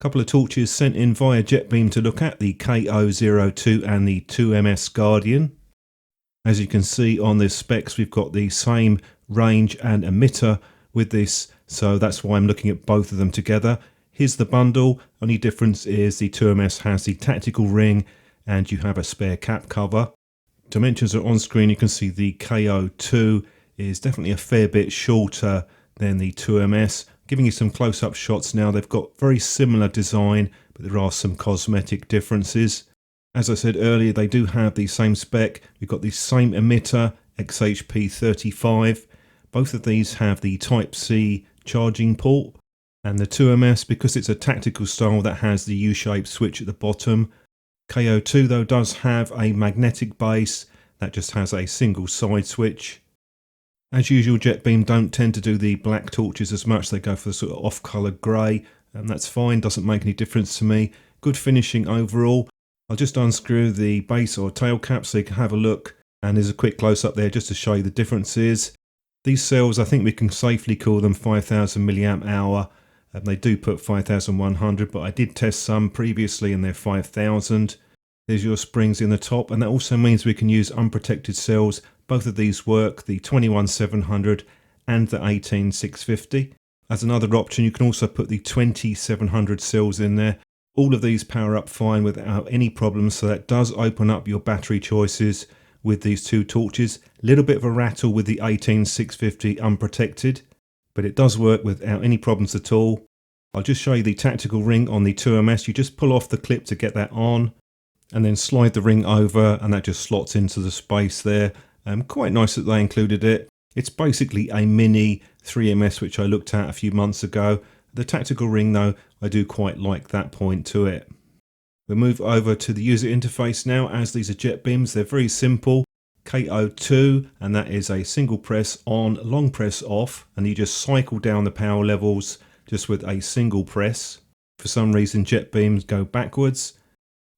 Couple of torches sent in via JETBeam to look at, the KO-02 and the 2MS Guardian. As you can see on the specs, we've got the same range and emitter with this, so that's why I'm looking at both of them together. Here's the bundle. Only difference is the 2MS has the tactical ring and you have a spare cap cover. Dimensions are on screen. You can see the KO-2 is definitely a fair bit shorter than the 2MS. Giving you some close-up shots now. They've got very similar design, but there are some cosmetic differences. As I said earlier, they do have the same spec. We've got the same emitter, XHP35. Both of these have the Type-C charging port. And the 2MS, because it's a tactical style, that has the U-shaped switch at the bottom. KO-2 though does have a magnetic base that just has a single side switch. As usual, JETBeam don't tend to do the black torches as much. They go for the sort of off-colour grey, and that's fine, doesn't make any difference to me. Good finishing overall. I'll just unscrew the base or tail cap so you can have a look, and there's a quick close-up there just to show you the differences. These cells, I think we can safely call them 5000 milliamp hour. They do put 5100, but I did test some previously and they're 5000. There's your springs in the top, and that also means we can use unprotected cells. Both of these work, the 21700 and the 18650. As another option, you can also put the 2700 cells in there. All of these power up fine without any problems, so that does open up your battery choices with these two torches. A little bit of a rattle with the 18650 unprotected, but it does work without any problems at all. I'll just show you the tactical ring on the 2MS. You just pull off the clip to get that on, and then slide the ring over, and that just slots into the space there. Quite nice that they included it. It's basically a mini 3MS, which I looked at a few months ago. The tactical ring though, I do quite like that point to it. We'll move over to the user interface now. As these are JETBeams, they're very simple. KO-2, and that is a single press on, long press off, and you just cycle down the power levels just with a single press. For some reason JETBeams go backwards.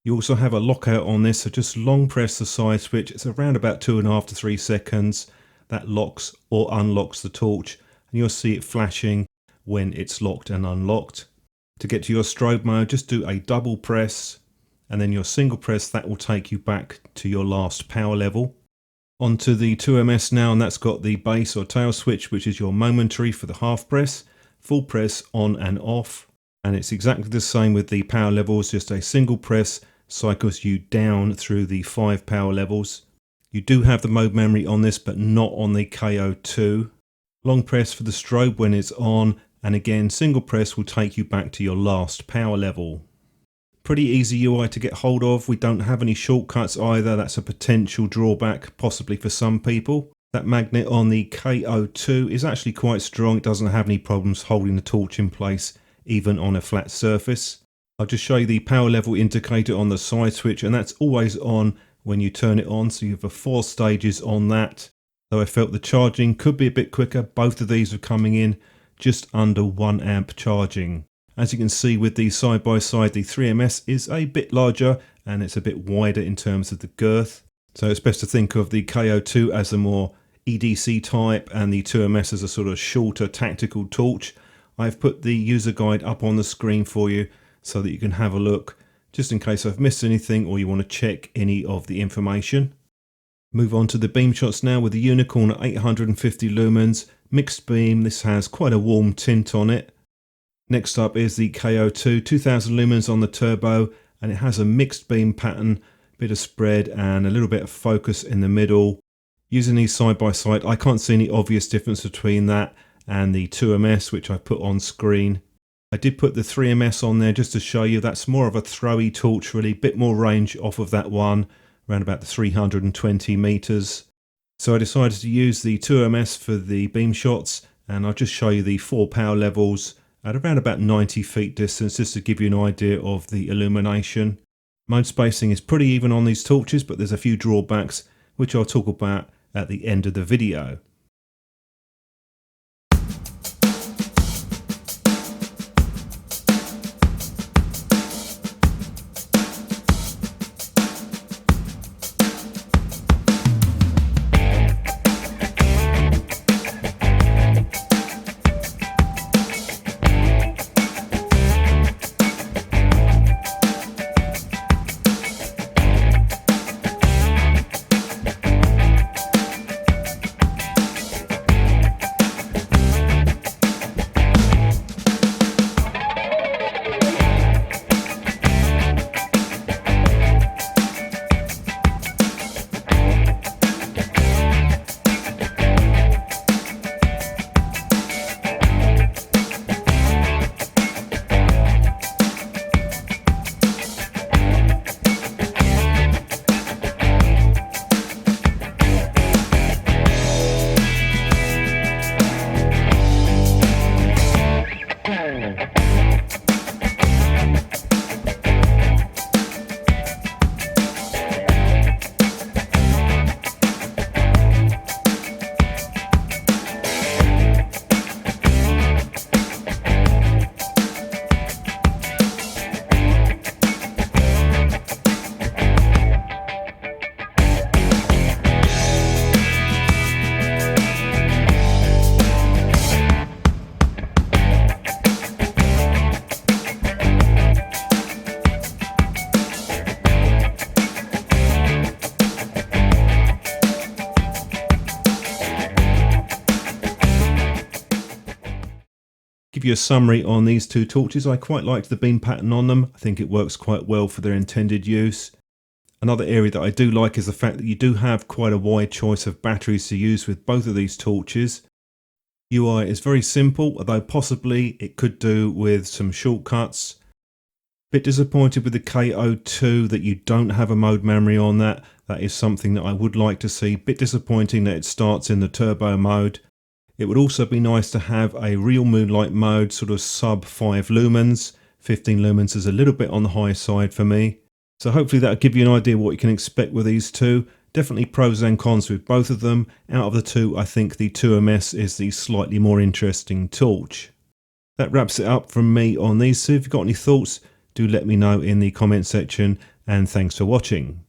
You also have a lockout on this, so just long press the side switch. It's around about 2.5 to 3 seconds. That locks or unlocks the torch, and you'll see it flashing when it's locked and unlocked. To get to your strobe mode, just do a double press, and then your single press, that will take you back to your last power level. Onto the 2MS now, and that's got the base or tail switch, which is your momentary for the half press, full press on and off. And it's exactly the same with the power levels, just a single press cycles you down through the 5 power levels. You do have the mode memory on this, but not on the KO-2. Long press for the strobe when it's on, and again single press will take you back to your last power level. Pretty easy UI to get hold of. We don't have any shortcuts either. That's a potential drawback possibly for some people. That magnet on the KO-2 is actually quite strong. It doesn't have any problems holding the torch in place even on a flat surface. I'll just show you the power level indicator on the side switch, and that's always on when you turn it on, so you have 4 stages on that. Though I felt the charging could be a bit quicker, both of these are coming in just under 1 amp charging. As you can see with the side by side, the 3MS is a bit larger and it's a bit wider in terms of the girth. So it's best to think of the KO-2 as a more EDC type and the 2MS as a sort of shorter tactical torch. I've put the user guide up on the screen for you so that you can have a look just in case I've missed anything or you want to check any of the information. Move on to the beam shots now with the Unicorn at 850 lumens, mixed beam. This has quite a warm tint on it. Next up is the KO-2, 2000 lumens on the turbo, and it has a mixed beam pattern, bit of spread and a little bit of focus in the middle. Using these side by side, I can't see any obvious difference between that and the 2MS, which I put on screen. I did put the 3MS on there just to show you that's more of a throwy torch, really, bit more range off of that one, around about the 320 meters. So I decided to use the 2MS for the beam shots, and I'll just show you the 4 power levels at around about 90 feet distance, just to give you an idea of the illumination. Mode spacing is pretty even on these torches, but there's a few drawbacks, which I'll talk about at the end of the video. give you a summary on these two torches, I quite liked the beam pattern on them. I think it works quite well for their intended use. Another area that I do like is the fact that you do have quite a wide choice of batteries to use with both of these torches. UI is very simple, although possibly it could do with some shortcuts. Bit disappointed with the KO-02 that you don't have a mode memory on that. That is something that I would like to see. Bit disappointing that it starts in the turbo mode. It would also be nice to have a real moonlight mode, sort of sub 5 lumens. 15 lumens is a little bit on the high side for me. So hopefully that'll give you an idea what you can expect with these two. Definitely pros and cons with both of them. Out of the two, I think the 2MS is the slightly more interesting torch. That wraps it up from me on these two. If you've got any thoughts, do let me know in the comment section, and thanks for watching.